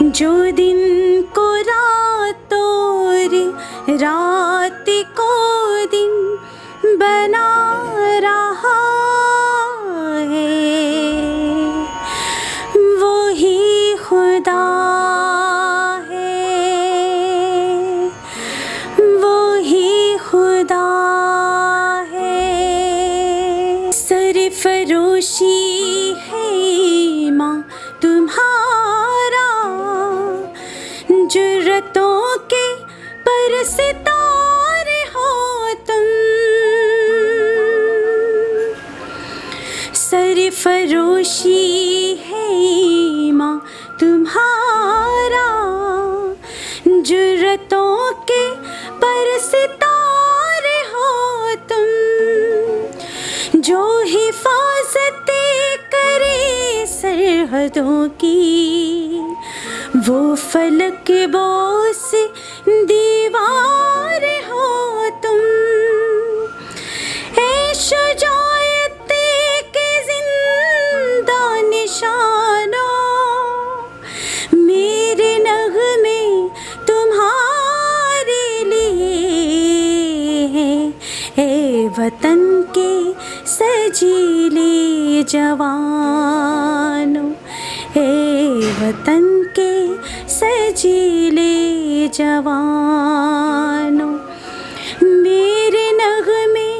जो दिन को रात और रात को दिन बना रहा है, वो ही खुदा है, वो ही खुदा है। सरफरोशी है माँ तुम्हारा, जुर्रतों के पर सितारे हो तुम। सरफरोशी है माँ तुम्हारा, जुर्रतों के पर सितारे हो तुम। जो हिफाजत करे सरहदों की, वो फलक बोस दीवार हो तुम। ऐ शुजाअत के जिंदा निशानों, मेरे नग़्मे तुम्हारे लिए हैं। ऐ वतन के सजीले जवानों, ऐ वतन के सजीले जवानों, मेरे नग़्मे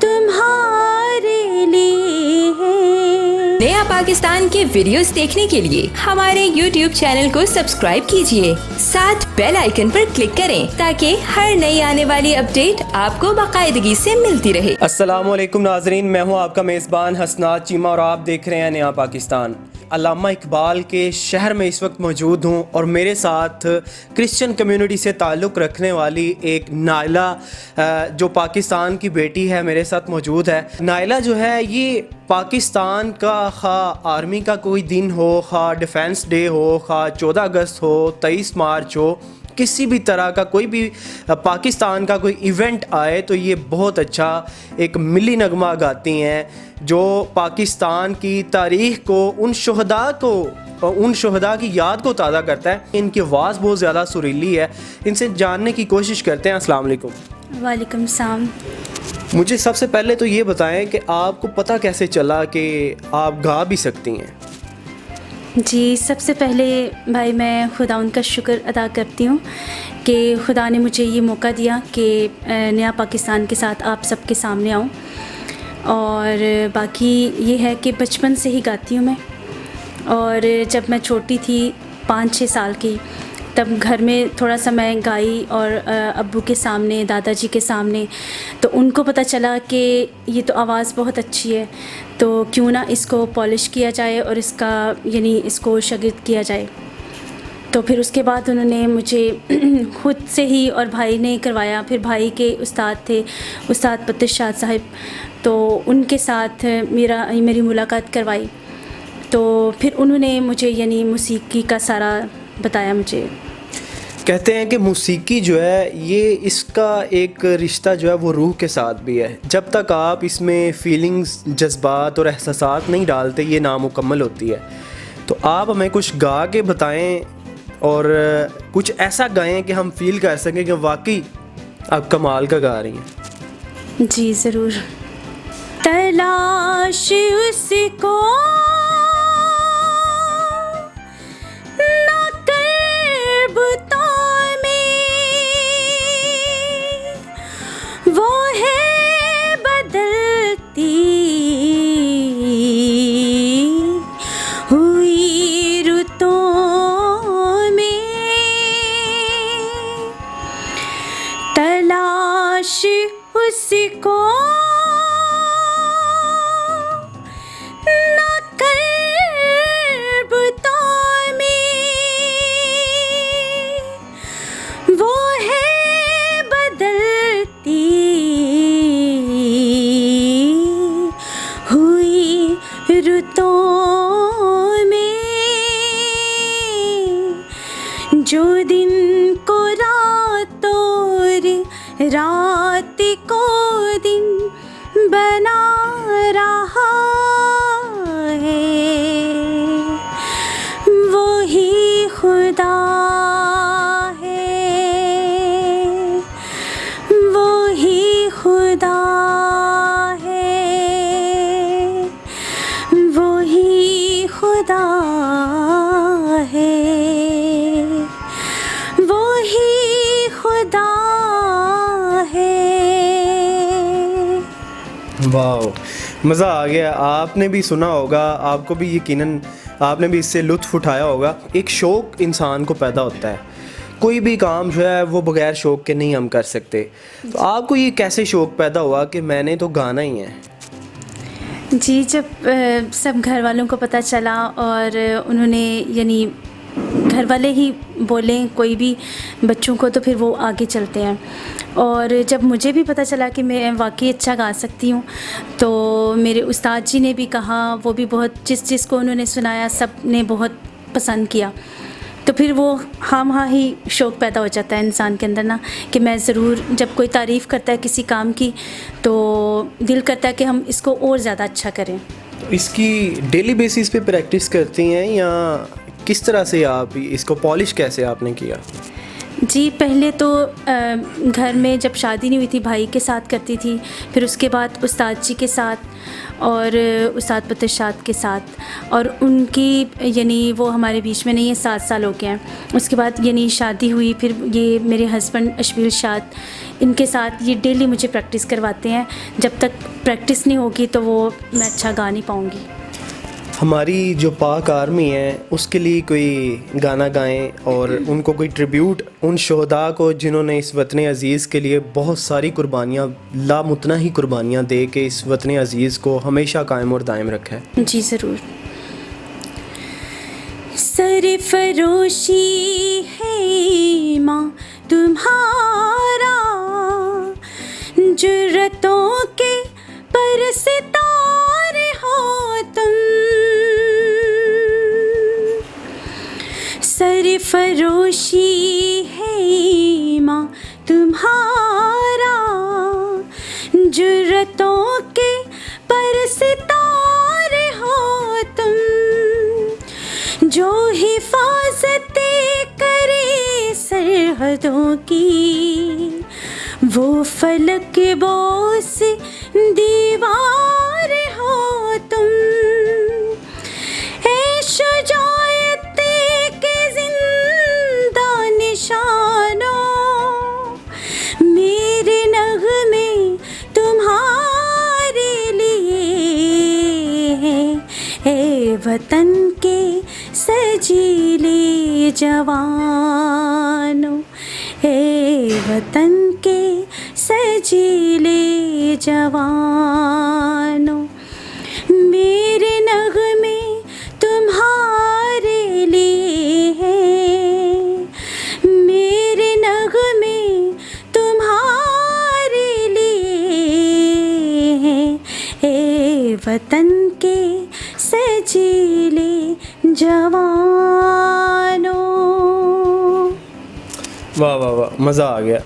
तुम्हारे लिए हैं। नया पाकिस्तान के वीडियोस देखने के लिए हमारे YouTube चैनल को सब्सक्राइब कीजिए, साथ बेल आइकन पर क्लिक करें ताकि हर नई आने वाली अपडेट आपको बाकायदगी से मिलती रहे। अस्सलामुअलैकुम नाजरीन, मैं हूं आपका मेज़बान हसनात चीमा और आप देख रहे हैं नया पाकिस्तान। अल्लामा इकबाल के शहर में इस वक्त मौजूद हूँ और मेरे साथ क्रिश्चियन कम्युनिटी से ताल्लुक़ रखने वाली एक नाइला जो पाकिस्तान की बेटी है मेरे साथ मौजूद है। नाइला जो है ये पाकिस्तान का खा आर्मी का कोई दिन हो, खा डिफेंस डे हो, खा 14 अगस्त हो, 23 मार्च हो, किसी भी तरह का कोई भी पाकिस्तान का कोई इवेंट आए तो ये बहुत अच्छा एक मिली नगमा गाती हैं जो पाकिस्तान की तारीख़ को, उन शहदा की याद को ताज़ा करता है। इनकी आवाज़ बहुत ज़्यादा सुरीली है, इनसे जानने की कोशिश करते हैं। अस्सलाम वालेकुम। वालेकुम सलाम। मुझे सबसे पहले तो ये बताएं कि आपको पता कैसे चला कि आप गा भी सकती हैं? जी, सबसे पहले भाई मैं खुदा उनका शुक्र अदा करती हूँ कि खुदा ने मुझे ये मौका दिया कि नया पाकिस्तान के साथ आप सबके सामने आऊँ। और बाकी ये है कि बचपन से ही गाती हूँ मैं, और जब मैं छोटी थी 5-6 साल की, तब घर में थोड़ा सा मैं गाई और अब्बू के सामने, दादाजी के सामने, तो उनको पता चला कि ये तो आवाज़ बहुत अच्छी है, तो क्यों ना इसको पॉलिश किया जाए और इसका यानी इसको शागिर्द किया जाए। तो फिर उसके बाद उन्होंने मुझे ख़ुद से ही और भाई ने करवाया। फिर भाई के उस्ताद थे, उस्ताद पतिशाद साहिब, तो उनके साथ मेरी मुलाकात करवाई। तो फिर उन्होंने मुझे यानी मौसीकी का सारा बताया मुझे। कहते हैं कि मौसीकी जो है ये इसका एक रिश्ता जो है वो रूह के साथ भी है। जब तक आप इसमें फीलिंग्स, जज्बात और एहसासात नहीं डालते ये नामुकम्मल होती है। तो आप हमें कुछ गा के बताएं और कुछ ऐसा गाएं कि हम फील कर सकें कि वाकई आप कमाल का गा रही हैं। जी ज़रूर। तलाश उसको ना कर बुतों में, वो है बदलती हुई रुतों में। तलाश उसको ना कर बुतों में, वो है बदलती हुई रुतों में। जो दिन को रात और रात को दिन बना रहा है, वो ही खुदा वाह, मज़ा आ गया। आपने भी सुना होगा, आपको भी यकीनन आपने भी इससे लुत्फ़ उठाया होगा। एक शौक़ इंसान को पैदा होता है, कोई भी काम जो है वो बग़ैर शौक़ के नहीं हम कर सकते। तो आपको ये कैसे शौक़ पैदा हुआ कि मैंने तो गाना ही है? जी, जब सब घर वालों को पता चला और उन्होंने यानी घर वाले ही बोलें कोई भी बच्चों को तो फिर वो आगे चलते हैं। और जब मुझे भी पता चला कि मैं वाकई अच्छा गा सकती हूँ, तो मेरे उस्ताद जी ने भी कहा, वो भी बहुत जिस को उन्होंने सुनाया सब ने बहुत पसंद किया। तो फिर वो हाँ ही शौक़ पैदा हो जाता है इंसान के अंदर ना, कि मैं ज़रूर, जब कोई तारीफ़ करता है किसी काम की तो दिल करता है कि हम इसको और ज़्यादा अच्छा करें। तो इसकी डेली बेसिस पे प्रैक्टिस करती हैं या किस तरह से आप इसको पॉलिश कैसे आपने किया? जी, पहले तो घर में जब शादी नहीं हुई थी भाई के साथ करती थी, फिर उसके बाद उस्ताद जी के साथ और उस्ताद पतशाद के साथ, और उनकी यानी वो हमारे बीच में नहीं है, 7 साल हो गए हैं। उसके बाद यानी शादी हुई, फिर ये मेरे हस्बैंड अशबील शाद, इनके साथ ये डेली मुझे प्रैक्टिस करवाते हैं। जब तक प्रैक्टिस नहीं होगी तो वो मैं अच्छा गा नहीं पाऊँगी। हमारी जो पाक आर्मी है उसके लिए कोई गाना गाएं और उनको कोई ट्रिब्यूट उन शोहदा को जिन्होंने इस वतन अज़ीज़ के लिए बहुत सारी कुर्बानियाँ, लामुतनाही कुर्बानियाँ दे के इस वतन अज़ीज़ को हमेशा कायम और दायम रखा है। जी ज़रूर। सरफरोशी है माँ तुम्हारा, जुर्रतों के पर सितारे हो तुम, सरफरोशी है माँ तुम्हारा, जुर्रतों के पर सितारे हो तुम, जो हिफाजतें करे सरहदों की, वो फलक बोस दीवार हो तुम, ए शुजाअत के जिंदा निशानों, मेरे नग़्मे तुम्हारे लिए, ए वतन के सजीले जवानों, ए वतन के सजीले जवानों, मेरे नग़्मे तुम्हारे लिए हैं, मेरे नग़्मे तुम्हारे लिए हैं, ए वतन के सजीले जवानों। वाह वाह वाह, मज़ा आ गया।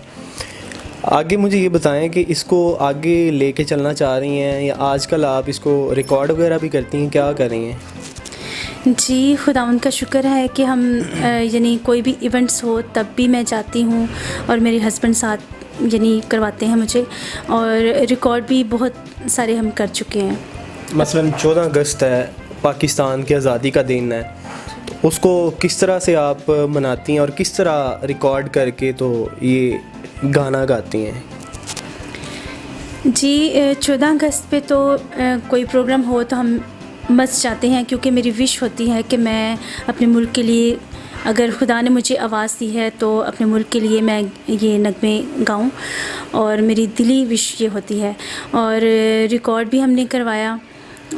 आगे मुझे ये बताएं कि इसको आगे लेके चलना चाह रही हैं या आजकल आप इसको रिकॉर्ड वगैरह भी करती हैं, क्या कर रही हैं? जी, खुदावंद का शुक्र है कि हम यानी कोई भी इवेंट्स हो तब भी मैं जाती हूँ और मेरे हस्बैंड साथ यानी करवाते हैं मुझे, और रिकॉर्ड भी बहुत सारे हम कर चुके हैं। मसलन 14 अगस्त है, पाकिस्तान की आज़ादी का दिन है, तो उसको किस तरह से आप मनाती हैं और किस तरह रिकॉर्ड करके तो ये गाना गाती हैं? जी, 14 अगस्त पे तो कोई प्रोग्राम हो तो हम मस्त जाते हैं, क्योंकि मेरी विश होती है कि मैं अपने मुल्क के लिए, अगर खुदा ने मुझे आवाज़ दी है तो अपने मुल्क के लिए मैं ये नगमे गाऊं, और मेरी दिली विश ये होती है। और रिकॉर्ड भी हमने करवाया,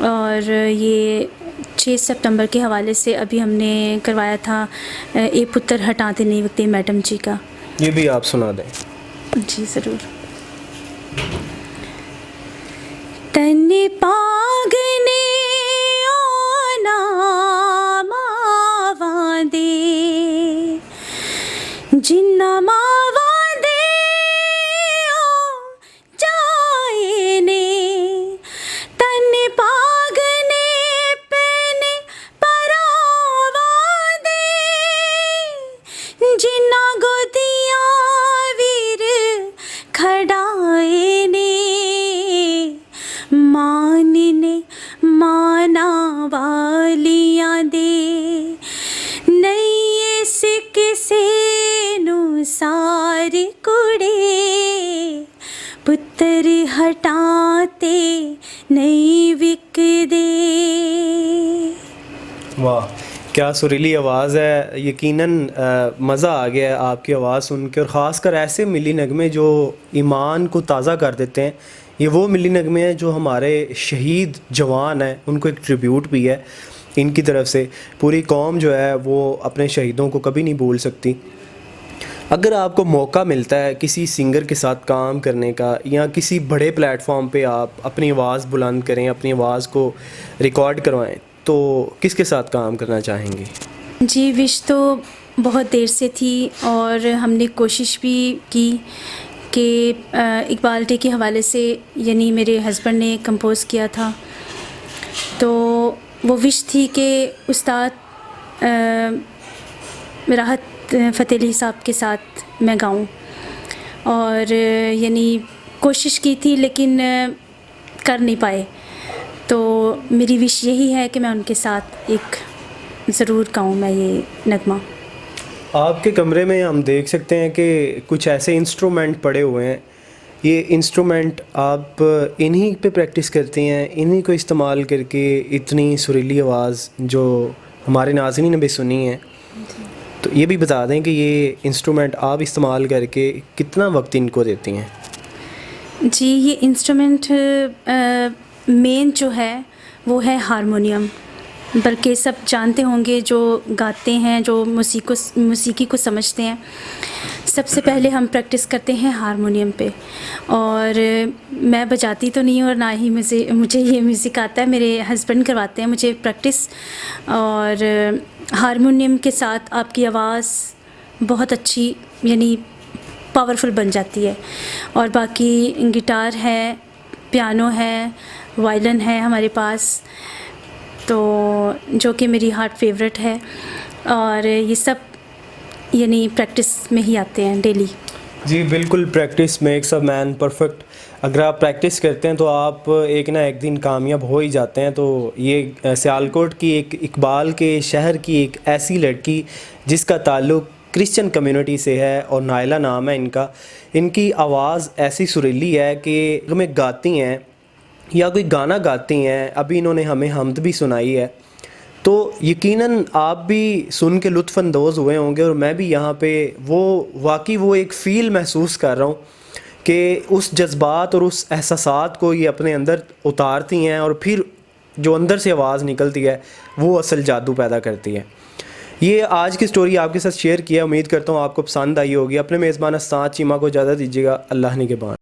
और ये 6 सितंबर के हवाले से अभी हमने करवाया था, ए पुत्र हटाते नहीं वक्ते मैडम जी का। ये भी आप सुना दें। जी ज़रूर। तन पागने ओना मावा दे, जिन्ना मावा दे ओ जाए ने, तन पागने पहने परावा दे, जिन्ना गोदियां वीर खड़ाए ने, मान ने माना वालियां दे, नहीं से किसे नू सार कुड़े, पुत्र हटाते नहीं विकदे। वाह, क्या सुरीली आवाज़ है। यकीनन मज़ा आ गया है आपकी आवाज़ सुन के, और ख़ासकर ऐसे मिली नगमे जो ईमान को ताज़ा कर देते हैं। ये वो मिली नगमे हैं जो हमारे शहीद जवान हैं, उनको एक ट्रिब्यूट भी है इनकी तरफ से। पूरी कौम जो है वो अपने शहीदों को कभी नहीं भूल सकती। अगर आपको मौका मिलता है किसी सिंगर के साथ काम करने का, या किसी बड़े प्लेटफॉर्म पे आप अपनी आवाज़ बुलंद करें, अपनी आवाज़ को रिकॉर्ड करवाएं, तो किसके साथ काम करना चाहेंगे? जी, विश तो बहुत देर से थी और हमने कोशिश भी की कि इकबाल डे के हवाले से, यानी मेरे हस्बैंड ने कंपोज़ किया था, तो वो विश थी कि उस्ताद राहत फ़तेह अली साहब के साथ मैं गाऊं, और यानी कोशिश की थी लेकिन कर नहीं पाए। तो मेरी विश यही है कि मैं उनके साथ एक ज़रूर गाऊं मैं ये नगमा। आपके कमरे में हम देख सकते हैं कि कुछ ऐसे इंस्ट्रूमेंट पड़े हुए हैं। ये इंस्ट्रूमेंट आप इन्हीं पे प्रैक्टिस करती हैं, इन्हीं को इस्तेमाल करके इतनी सुरीली आवाज़ जो हमारे नाज़रीन ने भी सुनी है। तो ये भी बता दें कि ये इंस्ट्रूमेंट आप इस्तेमाल करके कितना वक्त इनको देती हैं? जी, ये इंस्ट्रूमेंट मेन जो है वो है हारमोनियम। बल्कि सब जानते होंगे जो गाते हैं, जो मौसीकी को समझते हैं, सबसे पहले हम प्रैक्टिस करते हैं हारमोनियम पे। और मैं बजाती तो नहीं हूँ और ना ही मुझे ये म्यूज़िक आता है, मेरे हस्बैंड करवाते हैं मुझे प्रैक्टिस। और हारमोनियम के साथ आपकी आवाज़ बहुत अच्छी, यानी पावरफुल बन जाती है। और बाकी गिटार है, पियानो है, वायलिन है हमारे पास, तो जो कि मेरी हार्ट फेवरेट है। और ये सब यानी प्रैक्टिस में ही आते हैं डेली। जी बिल्कुल, practice makes a man perfect. अगर आप प्रैक्टिस करते हैं तो आप एक ना एक दिन कामयाब हो ही जाते हैं। तो ये सियालकोट की एक इकबाल के शहर की एक ऐसी लड़की जिसका ताल्लुक़ क्रिश्चियन कम्युनिटी से है, और नायला नाम है इनका। इनकी आवाज़ ऐसी सुरीली है कि हमें गाती हैं या कोई गाना गाती हैं, अभी इन्होंने हमें हमद भी सुनाई है, तो यकीनन आप भी सुन के लुत्फ़अंदोज़ हुए होंगे। और मैं भी यहाँ पे वाकई वो एक फ़ील महसूस कर रहा हूँ कि उस जज्बात और उस एहसासात को ये अपने अंदर उतारती हैं, और फिर जो अंदर से आवाज़ निकलती है वो असल जादू पैदा करती है। ये आज की स्टोरी आपके साथ शेयर किया, उम्मीद करता हूँ आपको पसंद आई होगी। अपने मेज़बान अस्ताद चीमा को इजाज़त दीजिएगा। अल्लाह निगहबान।